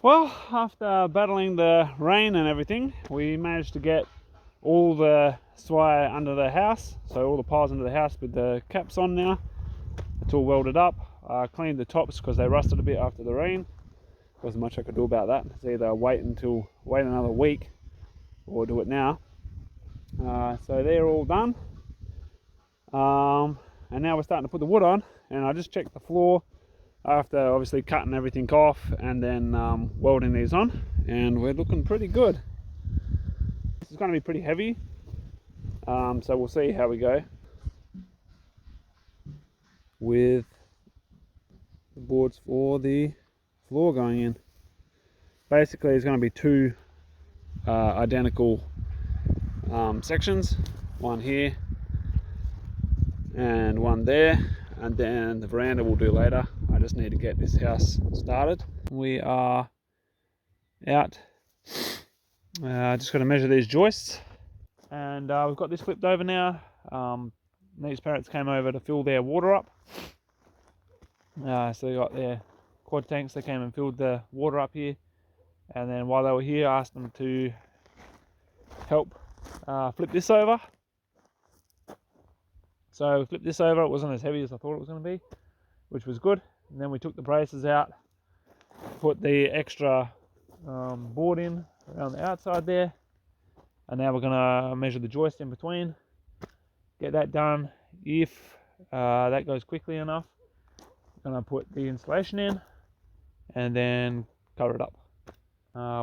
Well, after battling the rain and everything, we managed to get all the swire under the house, so all the piles under the house with the caps on now. It's all welded up. I cleaned the tops because they rusted a bit after the rain. Wasn't much I could do about that. It's either wait another week or do it now. So they're all done. And now we're starting to put the wood on, and I just checked the floor after obviously cutting everything off and then welding these on, and we're looking pretty good. This is going to be pretty heavy, so we'll see how we go with the boards for the floor going in. Basically it's going to be two identical sections, one here and one there, and then the veranda we'll do later. I just need to get this house started. We are out, just got to measure these joists, and we've got this flipped over now. These parrots came over to fill their water up, so they got their quad tanks. They came and filled the water up here, and then while they were here I asked them to help flip this over. So we flipped this over. It wasn't as heavy as I thought it was going to be, which was good. And then we took the braces out, put the extra board in around the outside there, and now we're going to measure the joist in between, get that done. If that goes quickly enough, I'm going to put the insulation in and then cover it up.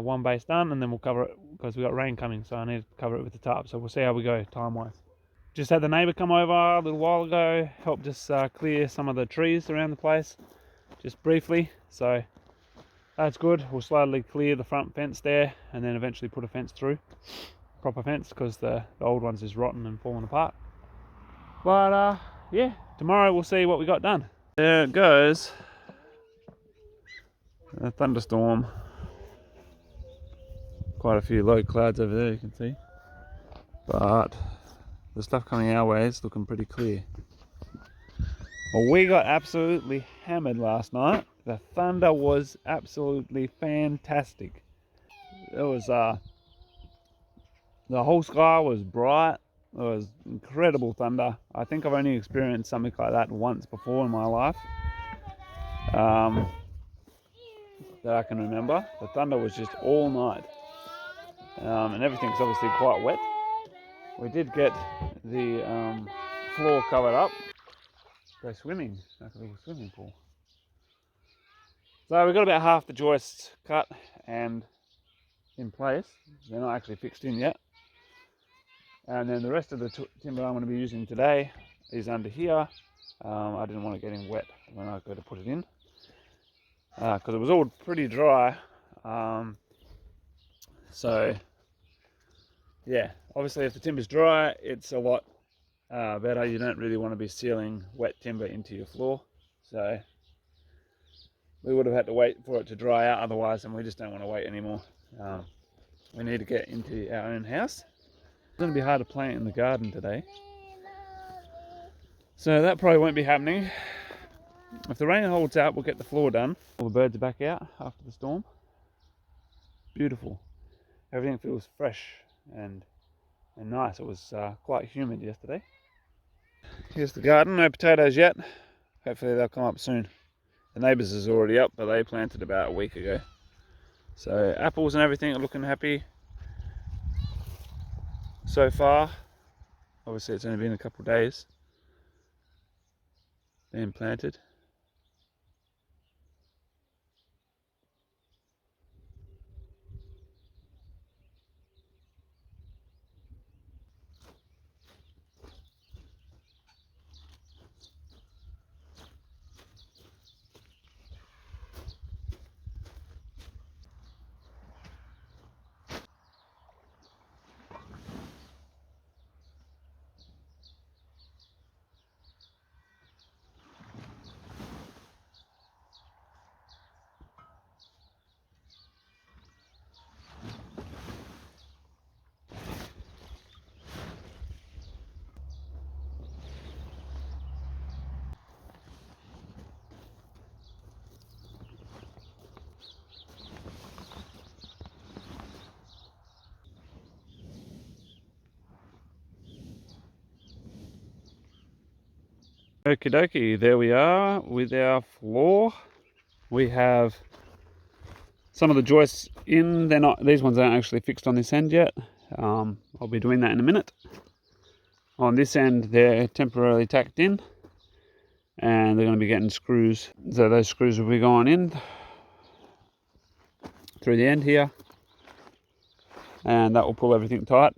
One base done, and then we'll cover it because we've got rain coming, so I need to cover it with the tarp. So we'll see how we go time wise. Just had the neighbour come over a little while ago, helped us clear some of the trees around the place, just briefly, so that's good. We'll slowly clear the front fence there and then eventually put a fence through, proper fence, because the old one's is rotten and falling apart. But yeah, tomorrow we'll see what we got done. There it goes, a thunderstorm. Quite a few low clouds over there, you can see, but the stuff coming our way is looking pretty clear. Well, we got absolutely hammered last night. The thunder was absolutely fantastic. It was the whole sky was bright. It was incredible thunder. I think I've only experienced something like that once before in my life, that I can remember. The thunder was just all night, and everything's obviously quite wet. We did get the floor covered up. Go swimming, like a little swimming pool. So we've got about half the joists cut and in place. They're not actually fixed in yet. And then the rest of the timber I'm going to be using today is under here. I didn't want it getting wet when I go to put it in, because it was all pretty dry. So yeah, obviously if the timber's dry, it's a lot better. You don't really want to be sealing wet timber into your floor. So we would have had to wait for it to dry out otherwise, and we just don't want to wait anymore. We need to get into our own house. It's going to be hard to plant in the garden today, so that probably won't be happening. If the rain holds out, we'll get the floor done. All the birds are back out after the storm. Beautiful. Everything feels fresh and nice. It was quite humid yesterday. Here's the garden. No potatoes yet. Hopefully they'll come up soon. The neighbours is already up, but they planted about a week ago. So apples and everything are looking happy so far. Obviously it's only been a couple of days being planted. Okie dokie, there we are with our floor. We have some of the joists in. They're not, these ones aren't actually fixed on this end yet. I'll be doing that in a minute. On this end, they're temporarily tacked in, and they're going to be getting screws. So those screws will be going in through the end here, and that will pull everything tight.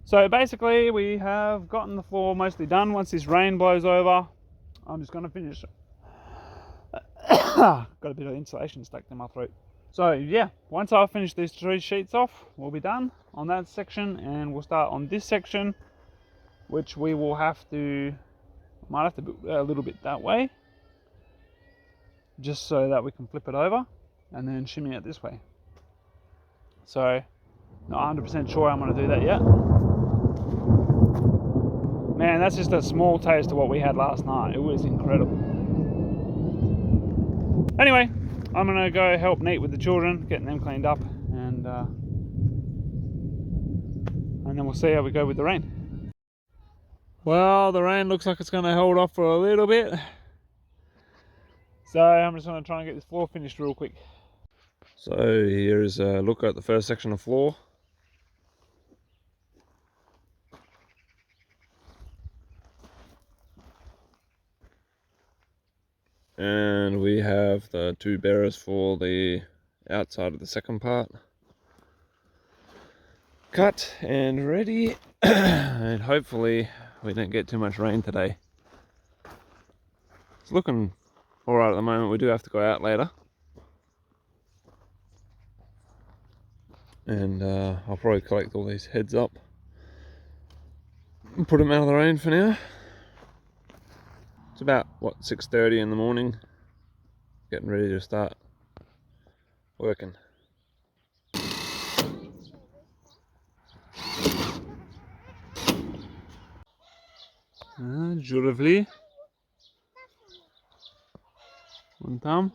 So basically, we have gotten the floor mostly done. Once this rain blows over, I'm just going to finish. Got a bit of insulation stuck in my throat. So yeah, once I finish these 3 sheets off, we'll be done on that section, and we'll start on this section, which we will have to, might have to build a little bit that way, just so that we can flip it over and then shimmy it this way. So not 100% sure I'm going to do that yet. Man, that's just a small taste of what we had last night. It was incredible. Anyway, I'm going to go help Neat with the children, getting them cleaned up, and then we'll see how we go with the rain. Well, the rain looks like it's going to hold off for a little bit. So I'm just going to try and get this floor finished real quick. So here's a look at the first section of floor. And we have the 2 bearers for the outside of the second part cut and ready. And hopefully we don't get too much rain today. It's looking alright at the moment. We do have to go out later, and I'll probably collect all these heads up and put them out of the rain for now. It's about, what, 6:30 in the morning, getting ready to start working. Журавли. Вон там.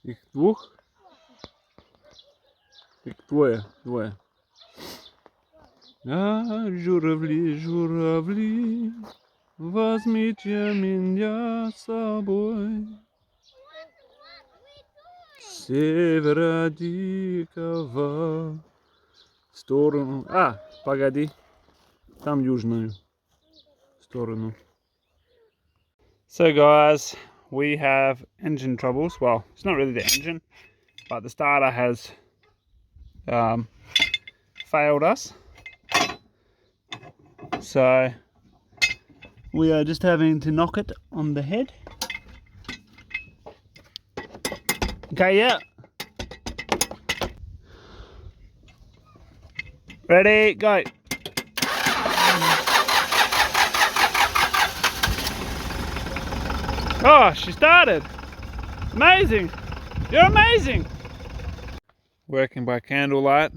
Их 2. Их двое. Журавли, журавли, возьмите меня с собой. С севера дикого сторону. Погоди. Там южную сторону. So guys, we have engine troubles. Well, it's not really the engine, but the starter has failed us. So we are just having to knock it on the head. Okay, yeah. Ready, go. Oh, she started. Amazing. You're amazing. Working by candlelight.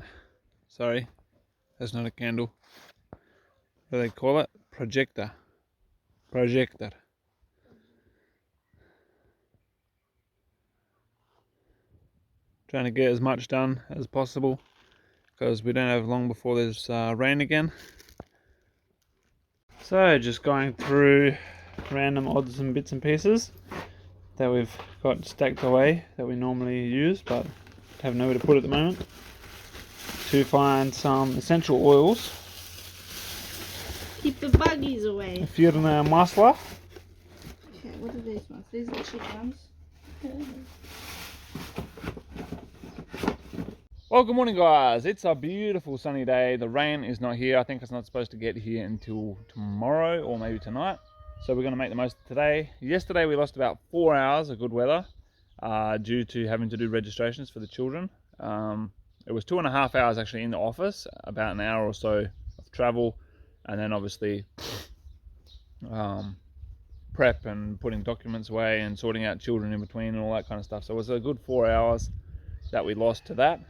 Sorry, that's not a candle. What do they call it? Projector. Projector. Trying to get as much done as possible, because we don't have long before there's rain again. So just going through random odds and bits and pieces that we've got stacked away that we normally use but have nowhere to put at the moment, to find some essential oils. Keep the buggies away. Firna masla. Okay, what are these ones? These are the cheap ones. Well, good morning guys. It's a beautiful sunny day. The rain is not here. I think it's not supposed to get here until tomorrow or maybe tonight. So we're going to make the most of today. Yesterday we lost about 4 hours of good weather due to having to do registrations for the children. It was 2.5 hours actually in the office, about an hour or so of travel, and then obviously prep and putting documents away and sorting out children in between and all that kind of stuff. So it was a good 4 hours that we lost to that.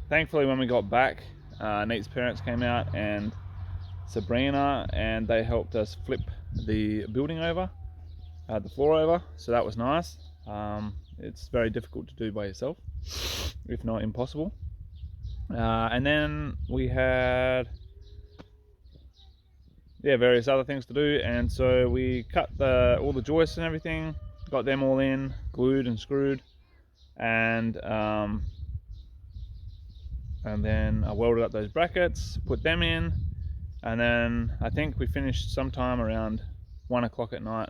Thankfully when we got back, Nate's parents came out and Sabrina, and they helped us flip the building over, the floor over, so that was nice. It's very difficult to do by yourself, if not impossible. And then we had yeah, various other things to do. And so we cut all the joists and everything, got them all in, glued and screwed, and then I welded up those brackets, put them in, and then I think we finished sometime around 1 o'clock at night.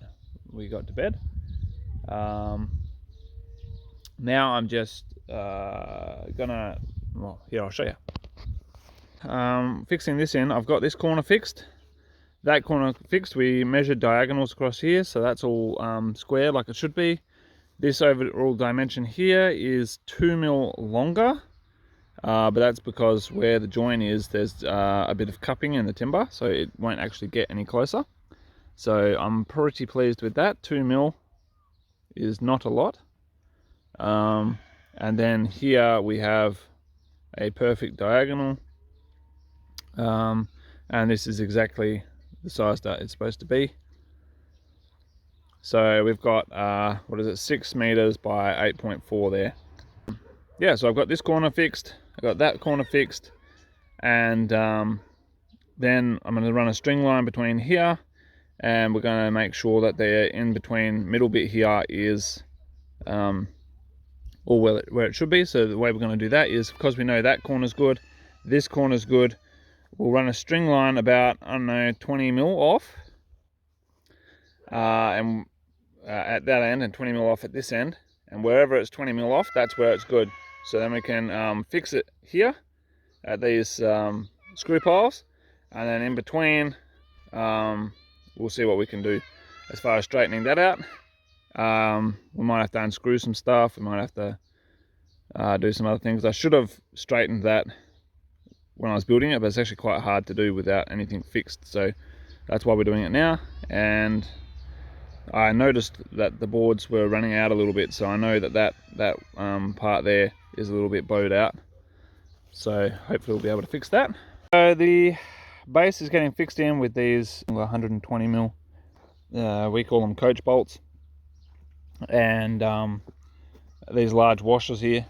We got to bed. Now I'm just gonna, well, here, I'll show you. Fixing this in, I've got this corner fixed, that corner fixed. We measured diagonals across here, so that's all square like it should be. This overall dimension here is 2 mil longer, but that's because where the join is, there's a bit of cupping in the timber, so it won't actually get any closer. So I'm pretty pleased with that. 2 mil is not a lot. And then here we have a perfect diagonal, and this is exactly the size that it's supposed to be. So we've got what is it, 6 meters by 8.4 there. Yeah, so I've got this corner fixed, I've got that corner fixed, and then I'm going to run a string line between here, and we're going to make sure that the in between middle bit here is all where it should be. So the way we're going to do that is, because we know that corner's good, this corner's good, we'll run a string line about, I don't know, 20 mil off, and at that end, and 20 mil off at this end, and wherever it's 20 mil off, that's where it's good. So then we can fix it here at these screw piles, and then in between we'll see what we can do as far as straightening that out. We might have to unscrew some stuff, we might have to do some other things. I should have straightened that when I was building it, but it's actually quite hard to do without anything fixed, so that's why we're doing it now. And I noticed that the boards were running out a little bit, so I know that part there is a little bit bowed out, so hopefully we'll be able to fix that. So the base is getting fixed in with these 120 mil, we call them coach bolts, and these large washers here.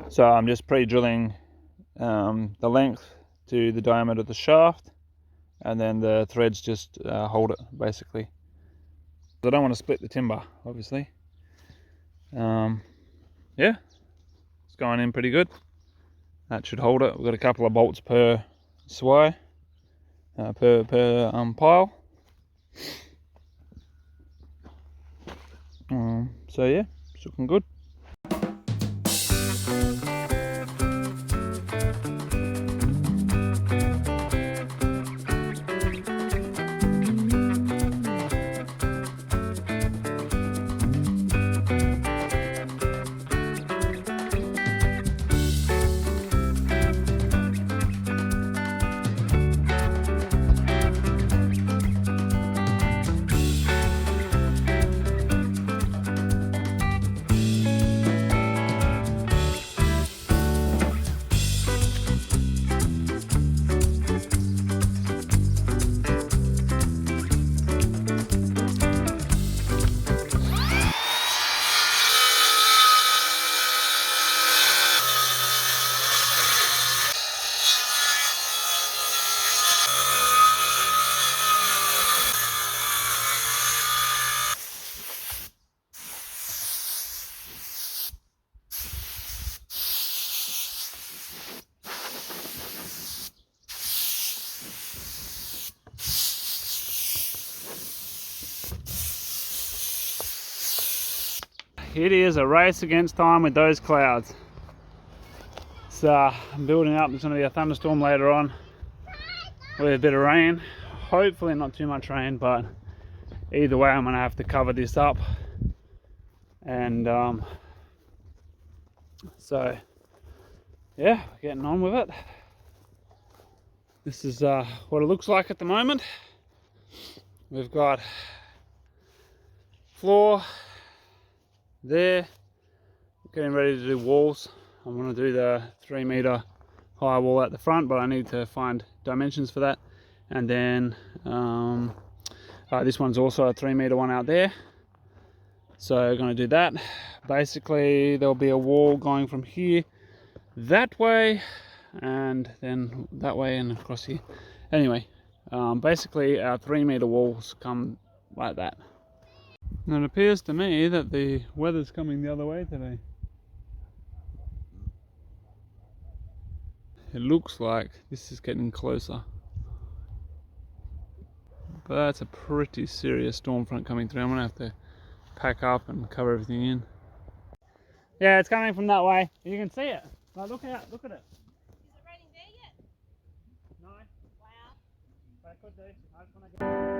So I'm just pre-drilling the length to the diameter of the shaft, and then the threads just hold it basically. I don't want to split the timber, obviously. Yeah, it's going in pretty good. That should hold it. We've got a couple of bolts per sway, per pile. So yeah, it's looking good. It is a race against time with those clouds. It's building up. There's going to be a thunderstorm later on with a bit of rain. Hopefully not too much rain, but either way I'm going to have to cover this up. And so yeah, getting on with it. This is what it looks like at the moment. We've got floor there, getting ready to do walls. I'm going to do the 3 meter high wall at the front, but I need to find dimensions for that. And then this one's also a 3 meter one out there, so I'm going to do that. Basically there'll be a wall going from here that way, and then that way and across here. Anyway, Basically our 3-meter walls come like that. And it appears to me that the weather's coming the other way today. It looks like this is getting closer. But that's a pretty serious storm front coming through. I'm gonna have to pack up and cover everything in. Yeah, it's coming from that way. You can see it. Like, look out, look at it. Is it raining there yet? No. Wow. But it could do. I just wanna get...